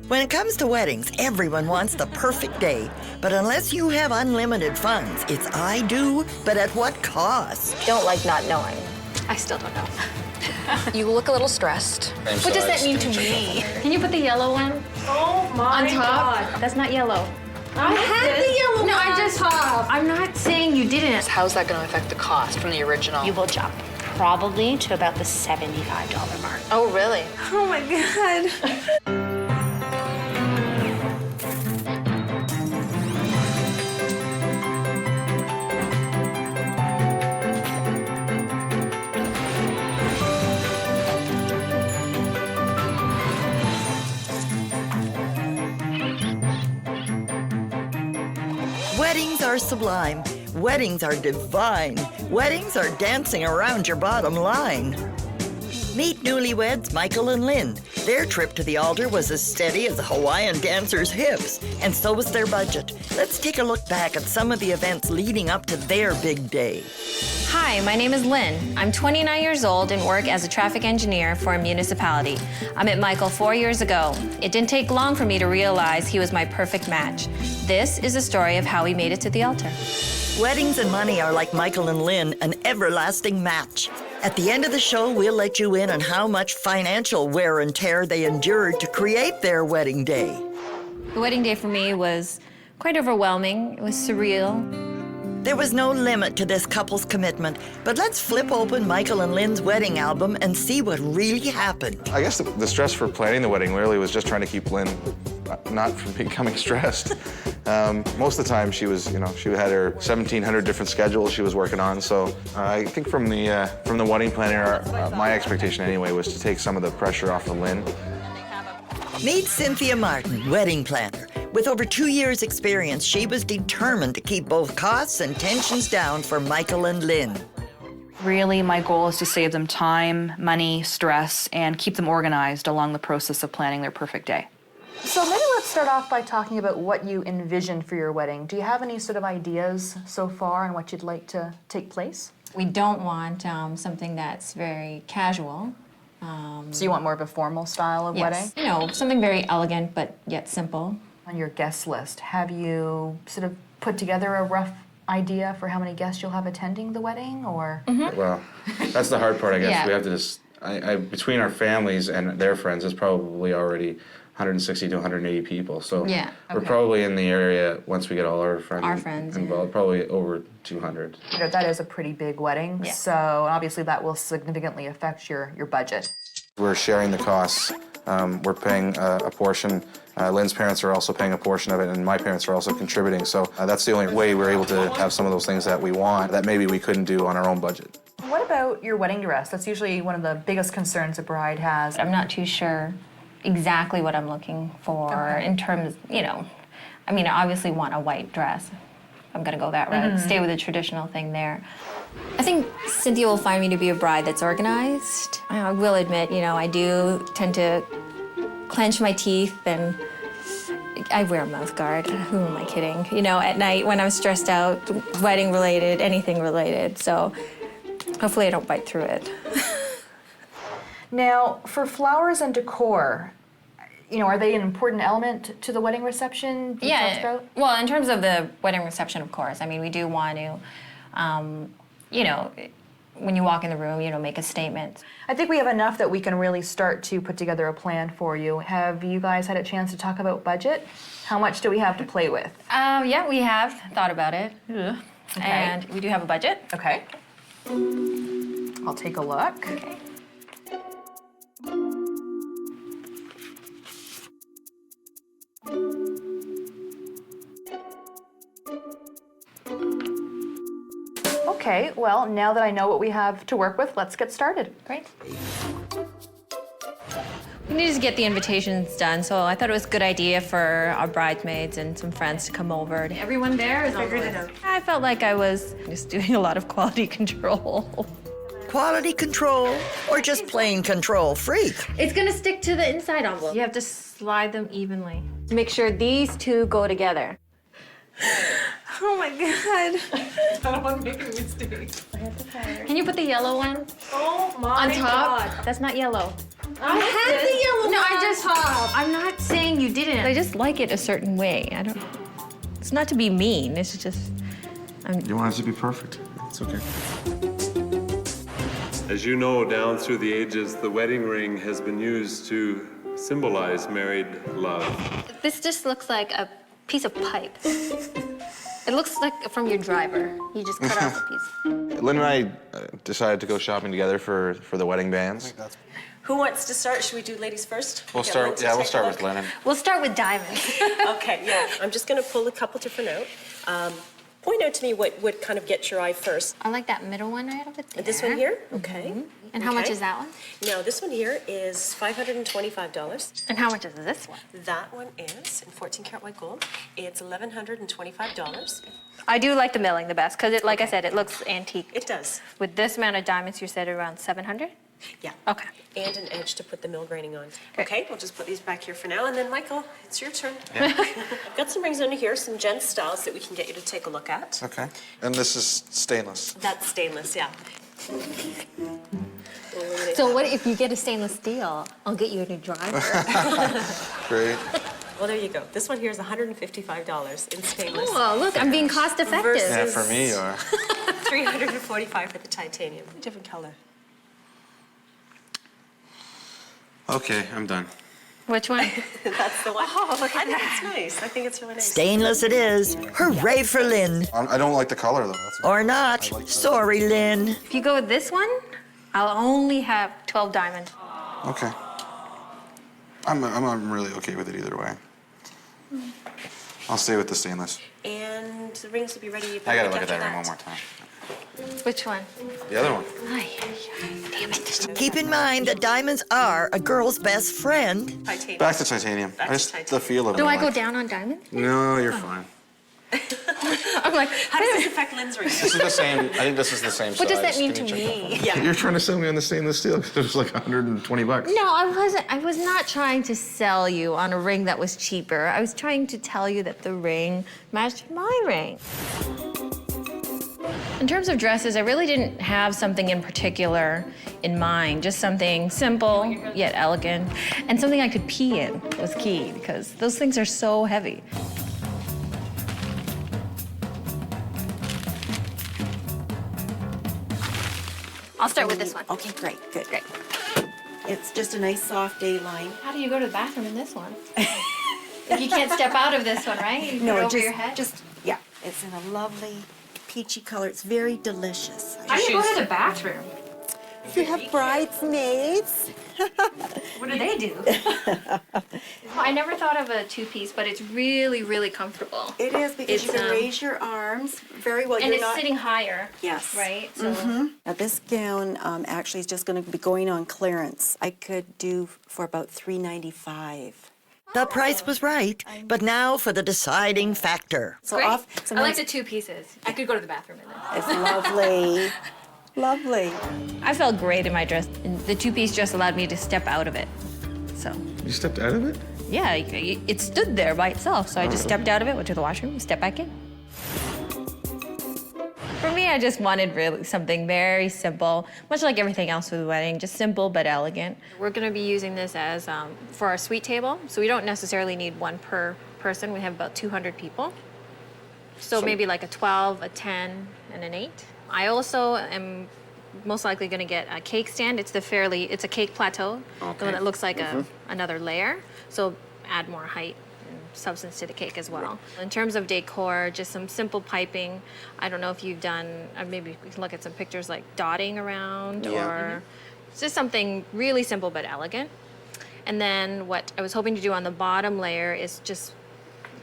When it comes to weddings, everyone wants the perfect day. But unless you have unlimited funds, it's I do, but at what cost? Don't like not knowing. I still don't know. You look a little stressed. What does that mean to me? Can you put the yellow one Oh my on top? God. That's not yellow. I had the yellow No, one I just, on top. I'm not saying you didn't. How's that going to affect the cost from the original? You will jump probably to about the $75 mark. Oh, really? Oh my God. Weddings are sublime. Weddings are divine. Weddings are dancing around your bottom line. Meet newlyweds Michael and Lin. Their trip to the altar was as steady as a Hawaiian dancer's hips, and so was their budget. Let's take a look back at some of the events leading up to their big day. Hi, my name is Lynn. I'm 29 years old and work as a traffic engineer for a municipality. I met Michael 4 years ago. It didn't take long for me to realize he was my perfect match. This is the story of how we made it to the altar. Weddings and money are like Michael and Lin, an everlasting match. At the end of the show, we'll let you in on how much financial wear and tear they endured to create their wedding day. The wedding day for me was quite overwhelming. It was surreal. There was no limit to this couple's commitment, but let's flip open Michael and Lin's wedding album and see what really happened. I guess the stress for planning the wedding really was just trying to keep Lynn not from becoming stressed. Most of the time she was, she had her 1,700 different schedules she was working on. So I think from the wedding planner, my expectation anyway was to take some of the pressure off of Lynn. Meet Cynthia Martin, wedding planner. With over 2 years' experience, she was determined to keep both costs and tensions down for Michael and Lin. Really, my goal is to save them time, money, stress, and keep them organized along the process of planning their perfect day. So maybe let's start off by talking about what you envisioned for your wedding. Do you have any sort of ideas so far on what you'd like to take place? We don't want something that's very casual. So you want more of a formal style of wedding? Yes, something very elegant but yet simple. On your guest list, have you sort of put together a rough idea for how many guests you'll have attending the wedding, or? Well, that's the hard part, I guess. Yeah. We have to just, between our families and their friends, it's probably already 160 to 180 people. So Yeah, we're okay. probably in the area, once we get all our friends, yeah. involved, probably over 200. That is a pretty big wedding, Yeah. so obviously that will significantly affect your budget. We're sharing the costs. We're paying a portion. Lynn's parents are also paying a portion of it, and my parents are also contributing. So that's the only way we're able to have some of those things that we want that maybe we couldn't do on our own budget. What about your wedding dress? That's usually one of the biggest concerns a bride has. I'm not too sure exactly what I'm looking for in terms, I obviously want a white dress. I'm gonna go that route, stay with the traditional thing there. I think Cynthia will find me to be a bride that's organized. I will admit, I do tend to clench my teeth and I wear a mouth guard. Who am I kidding? At night when I'm stressed out, wedding related, anything related. So hopefully I don't bite through it. Now, for flowers and decor, are they an important element to the wedding reception you talked about? Well, in terms of the wedding reception, of course. We do want to, when you walk in the room, make a statement. I think we have enough that we can really start to put together a plan for you. Have you guys had a chance to talk about budget? How much do we have to play with? Yeah, we have thought about it. Okay. And we do have a budget. Okay. I'll take a look. Okay. Okay, well, now that I know what we have to work with, let's get started. Great. We need to get the invitations done, so I thought it was a good idea for our bridesmaids and some friends to come over. Everyone there is figured it out. I felt like I was just doing a lot of quality control. Quality control or just plain control freak? It's gonna stick to the inside envelope. You have to slide them evenly. Make sure these two go together. Oh my God. I don't want to make any mistakes. Can you put the yellow one Oh my on top? God. That's not yellow. I had the yellow No, one on top. I'm not saying you did. I just like it a certain way. I don't. It's not to be mean. It's just. You want it to be perfect. It's okay. As you know, down through the ages, the wedding ring has been used to symbolize married love. This just looks like a piece of pipe. It looks like from your driver. You just cut off a piece. Lynn and I decided to go shopping together for the wedding bands. Who wants to start? Should we do ladies first? We'll Get Lynn start. to Yeah, we'll take a start look? with Lynn. We'll start with diamonds. Okay, yeah. I'm just going to pull a couple different out. Point out to me what would kind of get your eye first. I like that middle one right over there. This one here? Okay. And how much is that one? Now, this one here is $525. And how much is this one? That one is in 14 karat white gold. It's $1,125. I do like the milling the best because, like I said, it looks antique. It does. With this amount of diamonds, you said around 700? Yeah. Okay. And an edge to put the mill graining on. Okay, we'll just put these back here for now. And then, Michael, it's your turn. Yeah. I've got some rings under here, some gents styles that we can get you to take a look at. Okay. And this is stainless. That's stainless, yeah. So what if you get a stainless steel? I'll get you a new driver. Great. Well, there you go. This one here is $155 in stainless. Oh, look, I'm being cost effective. Versus Yeah, for me, you are. $345 for the titanium. Different color. Okay, I'm done. Which one? That's the one. Oh, look at I think that. it's nice. I think it's really nice. Stainless it is. Hooray for Lynn. I don't like the color though. That's Or not. Sorry, Lynn. If you go with this one, I'll only have 12 diamonds. okay. I'm really okay with it either way. I'll stay with the stainless. And the rings will be ready. I gotta look at that ring one more time. Which one? The other one. Ay, damn it. Keep in mind that diamonds are a girl's best friend. Titanium. Back to titanium. Back to I just titanium. the feel of it. Do I go like. down on diamonds? No, you're fine. I'm like, How does this affect Lynn's ring? This is the same. I think this is the same what size. does that mean to Can you check me? Yeah. You're trying to sell me on the stainless steel because it was like $120. No, I wasn't. I was not trying to sell you on a ring that was cheaper. I was trying to tell you that the ring matched my ring. In terms of dresses, I really didn't have something in particular in mind, just something simple yet elegant, and something I could pee in was key because those things are so heavy. I'll start with this one. Okay, great, good. Great. It's just a nice soft A-line. How do you go to the bathroom in this one? If you can't step out of this one, right? You put it over your head? Yeah, it's in a lovely peachy color. It's very delicious. How do you go to the bathroom? You have bridesmaids. What do they do? I never thought of a two-piece, but it's really, really comfortable. It is because you It's, can raise your arms very well. And You're it's not... sitting higher. Yes. Right? So Now this gown actually is just going to be going on clearance. I could do for about $395. The price was right, but now for the deciding factor. So great. off. I like the two pieces. I could go to the bathroom in this. It's lovely, lovely. I felt great in my dress. And the two-piece dress allowed me to step out of it. So, You stepped out of it? yeah, it stood there by itself. So I just stepped out of it, went to the washroom, stepped back in. For me, I just wanted really something very simple, much like everything else with the wedding, just simple but elegant. We're going to be using this as for our suite table, so we don't necessarily need one per person. We have about 200 people. So maybe like a 12, a 10, and an 8. I also am most likely going to get a cake stand. It's a cake plateau, the one that looks like another layer. So add more height and substance to the cake as well. In terms of decor, just some simple piping. I don't know if you've done, maybe we can look at some pictures like dotting around or just something really simple but elegant. And then what I was hoping to do on the bottom layer is just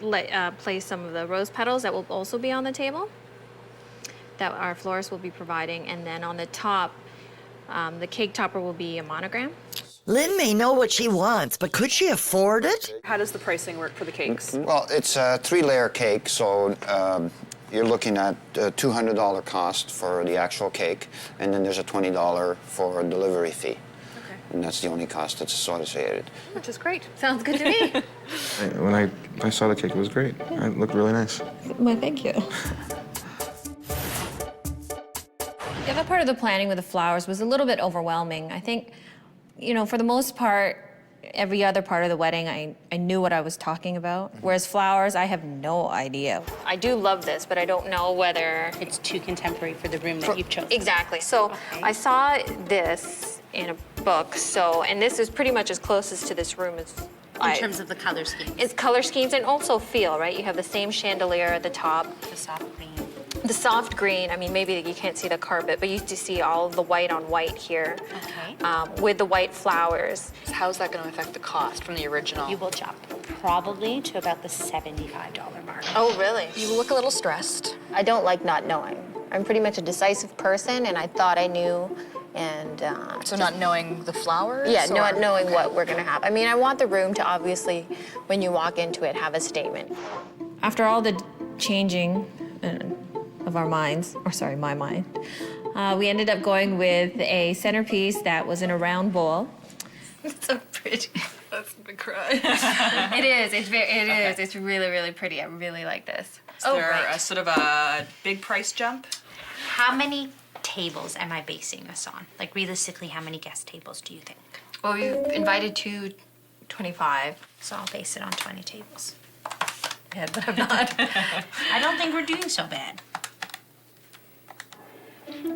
place some of the rose petals that will also be on the table that our florist will be providing. And then on the top, the cake topper will be a monogram. Lynn may know what she wants, but could she afford it? How does the pricing work for the cakes? Well, it's a 3-layer cake, so you're looking at a $200 cost for the actual cake, and then there's a $20 for a delivery fee. And that's the only cost that's associated. Which is great. Sounds good to me. When I saw the cake, it was great. It looked really nice. Well, thank you. The other part of the planning with the flowers was a little bit overwhelming. I think, for the most part, every other part of the wedding, I knew what I was talking about. Whereas flowers, I have no idea. I do love this, but I don't know whether It's too contemporary for the room that you've chosen. Exactly. So I saw this in a book. So, and this is pretty much as closest to this room as In terms of the color scheme. It's color schemes and also feel, right? You have the same chandelier at the top. The soft green. The soft green, I mean, maybe you can't see the carpet, but you used to see all the white on white here. Okay. With the white flowers. So how's that going to affect the cost from the original? You will jump probably to about the $75 mark. Oh, really? You look a little stressed. I don't like not knowing. I'm pretty much a decisive person, and I thought I knew, and... So not knowing the flowers? Yeah, or- not knowing what we're gonna have. I mean, I want the room to obviously, when you walk into it, have a statement. After all the changing of our minds, or sorry, my mind, we ended up going with a centerpiece that was in a round bowl. It's so pretty. That's gonna cry. It is. It's really, really pretty. I really like this. Is there a sort of a big price jump? How many tables am I basing this on? Like realistically, how many guest tables do you think? Well, we invited 225. So I'll base it on 20 tables. Yeah, but I'm not. I don't think we're doing so bad.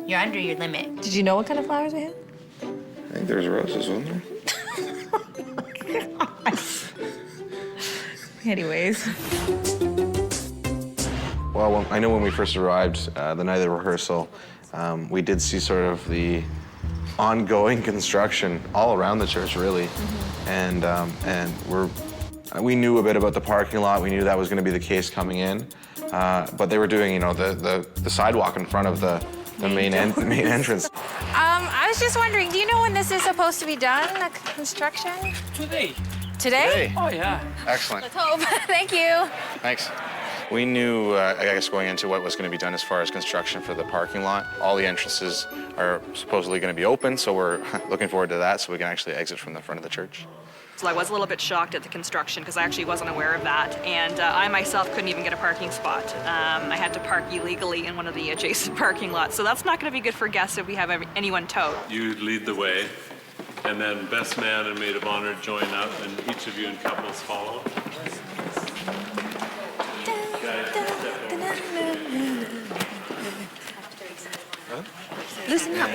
You're under your limit. Did you know what kind of flowers we had? I think there's roses, wasn't there? Anyways. Well, I know when we first arrived, the night of the rehearsal, we did see sort of the ongoing construction all around the church, really. And we knew a bit about the parking lot. We knew that was going to be the case coming in. But they were doing, you know, the sidewalk in front of the main entrance. I was just wondering, do you know when this is supposed to be done, the construction? Today. Today? Oh, yeah. Excellent. Let's hope. Thank you. Thanks. We knew, I guess, going into what was going to be done as far as construction for the parking lot. All the entrances are supposedly going to be open, so we're looking forward to that so we can actually exit from the front of the church. So I was a little bit shocked at the construction because I actually wasn't aware of that, and I myself couldn't even get a parking spot. I had to park illegally in one of the adjacent parking lots, so that's not going to be good for guests if we have anyone towed. You lead the way, and then best man and maid of honor join up, and each of you in couples follow. Listen up.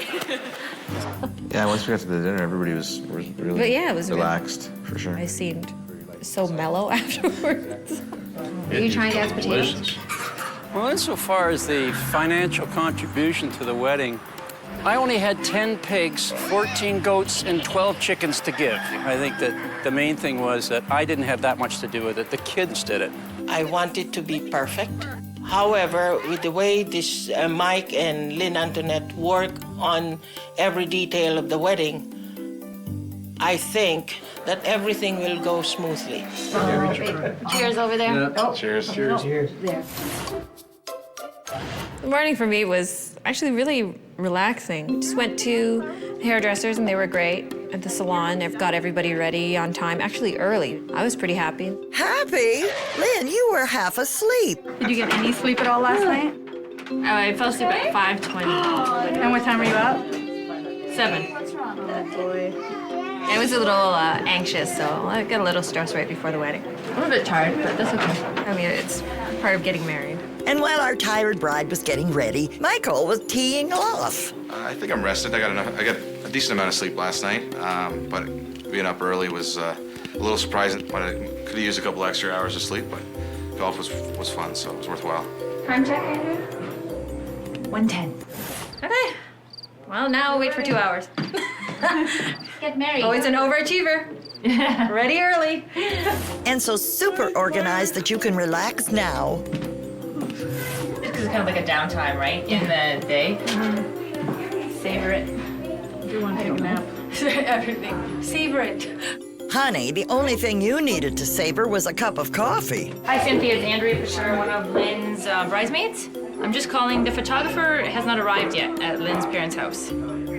Yeah, once we got to the dinner, everybody was really But yeah, it was relaxed, for sure. I seemed so mellow afterwards. Are you trying to add potatoes? Well, insofar as the financial contribution to the wedding, I only had 10 pigs, 14 goats, and 12 chickens to give. I think that the main thing was that I didn't have that much to do with it. The kids did it. I want it to be perfect. However, with the way this Mike and Lynn Antoinette work on every detail of the wedding, I think that everything will go smoothly. Cheers over there. Cheers. Cheers. There. The morning for me was actually really relaxing. Just went to the hairdressers and they were great. At the salon, I've got everybody ready on time, actually early. I was pretty happy. Happy? Lynn, you were half asleep. Did you get any sleep at all last night? I fell asleep at 5:20. And what time were you up? 7. What's wrong? Oh, boy. I was a little anxious, so I got a little stressed right before the wedding. I'm a bit tired, but that's okay. I mean, it's part of getting married. And while our tired bride was getting ready, Michael was teeing off. I think I'm rested. I got a decent amount of sleep last night, but being up early was a little surprising. But I could have used a couple extra hours of sleep, but golf was fun, so it was worthwhile. Time check, Andrew? 1:10. Okay. Well, now we'll wait for 2 hours. Get married. Always an overachiever. Ready early. And so super organized that you can relax now. Because it's kind of like a downtime, right? In the day. Savor it. You want to take a nap? Everything. Savor it. Honey, the only thing you needed to savor was a cup of coffee. Hi, Cynthia. It's Andrea Fisher, one of Lynn's bridesmaids. I'm just calling. The photographer has not arrived yet at Lynn's parents' house.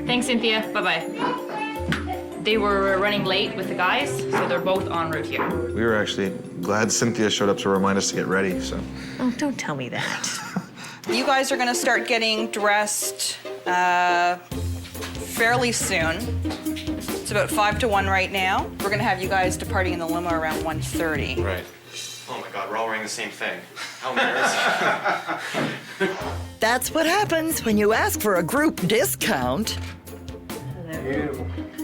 Thanks, Cynthia. Bye-bye. They were running late with the guys, so they're both en route here. We were actually glad Cynthia showed up to remind us to get ready, so. Oh, don't tell me that. You guys are gonna start getting dressed fairly soon. It's about 5 to 1 right now. We're going to have you guys departing in the limo around 1:30. Right. Oh my God, we're all wearing the same thing. How embarrassing. That's what happens when you ask for a group discount.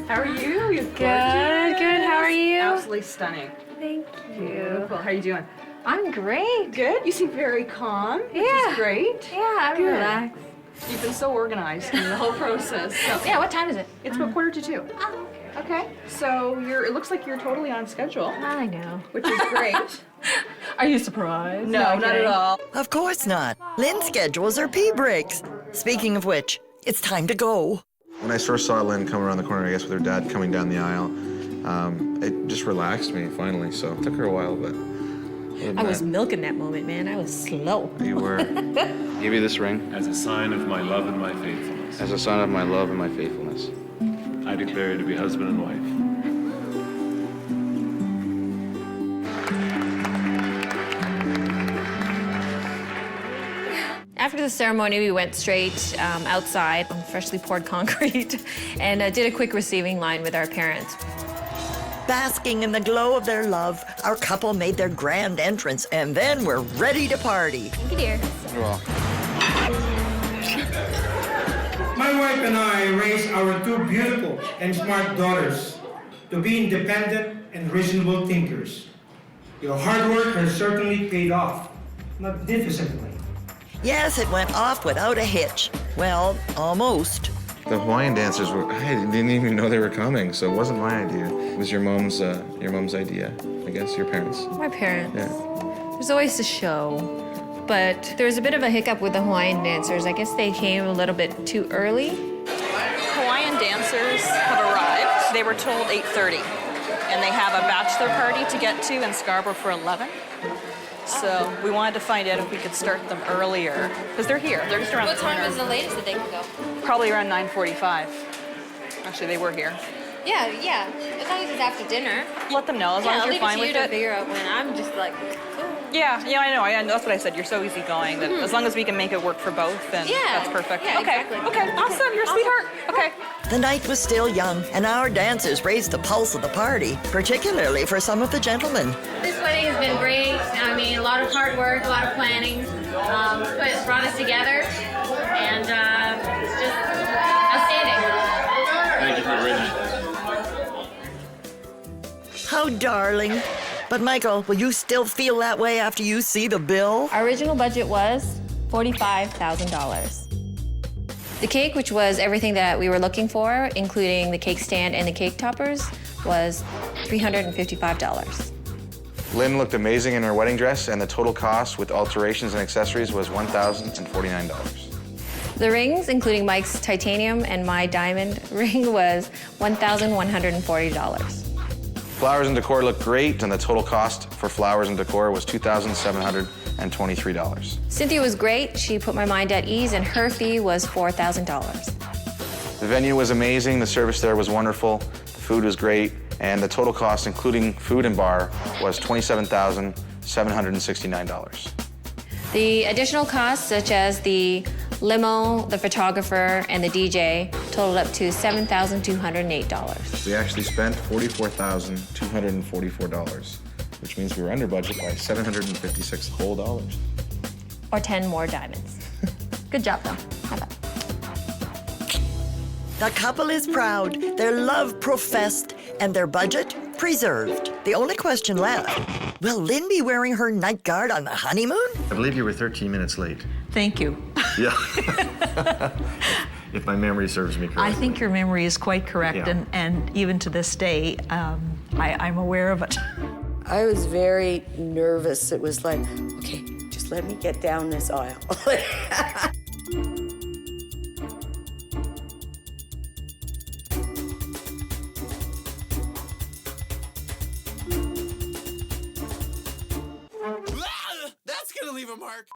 How are you? You're Good, good. How are you? Absolutely stunning. Thank you. Beautiful. How are you doing? I'm great. Good. You seem very calm, which Yeah. is great. Yeah, I'm Good. relaxed. You've been so organized in the whole process. So. Yeah, what time is it? It's about 1:45. Oh, Okay. So it looks like you're totally on schedule, I know. which is great. Are you surprised? No, not at all. Of course not. Lynn schedules her pee breaks. Speaking of which, it's time to go. When I first saw Lynn come around the corner, I guess with her dad coming down the aisle, it just relaxed me finally. So it took her a while, but I was milking that moment, man. I was slow. You were. Give you this ring As a sign of my love and my faithfulness, as a sign of my love and my faithfulness. I declare you to be husband and wife. After the ceremony, we went straight outside on freshly poured concrete and did a quick receiving line with our parents. Basking in the glow of their love, our couple made their grand entrance, and then we're ready to party. Thank you, dear. Well, My wife and I raised our two beautiful and smart daughters to be independent and reasonable thinkers. Your hard work has certainly paid off magnificently. Yes, it went off without a hitch. Well, almost. the Hawaiian dancers were, I didn't even know they were coming, so it wasn't my idea. It was your mom's idea, I guess, your parents. My parents. Yeah. There's always a show, but there was a bit of a hiccup with the Hawaiian dancers. I guess they came a little bit too early. Hawaiian dancers have arrived. They were told 8:30, and they have a bachelor party to get to in Scarborough for 11. So we wanted to find out if we could start them earlier, because they're here. They're just around What the corner. time is the latest that they can go? Probably around 9:45. Actually, they were here. Yeah. As long as it's after dinner. Let them know, as long as you're fine with to it. figure out when. I'm just like, Yeah, I know. That's what I said. You're so easygoing that as long as we can make it work for both, then that's perfect. Yeah, okay. exactly. Okay. Awesome. You're a sweetheart. Okay. The night was still young, and our dancers raised the pulse of the party, particularly for some of the gentlemen. this wedding has been great. I mean, a lot of hard work, a lot of planning, brought us together, and it's just outstanding. Thank you for a great night. How darling. But Michael, will you still feel that way after you see the bill? Our original budget was $45,000. The cake, which was everything that we were looking for, including the cake stand and the cake toppers, was $355. Lynn looked amazing in her wedding dress, and the total cost with alterations and accessories was $1,049. The rings, including Mike's titanium and my diamond ring, was $1,140. Flowers and decor looked great, and the total cost for flowers and decor was $2,723. Cynthia was great. She put my mind at ease, and her fee was $4,000. The venue was amazing, the service there was wonderful, the food was great, and the total cost, including food and bar, was $27,769. The additional costs, such as the limo, the photographer, and the DJ, totaled up to $7,208. We actually spent $44,244, which means we were under budget by $756 whole dollars. Or 10 more diamonds. Good job, though. How about? The couple is proud, their love professed, and their budget preserved. The only question left, will Lynn be wearing her night guard on the honeymoon? I believe you were 13 minutes late. Thank you. Yeah. If my memory serves me correctly. I think your memory is quite correct, Yeah. and even to this day, I'm aware of it. I was very nervous. It was like, okay, just let me get down this aisle. That's gonna leave a mark.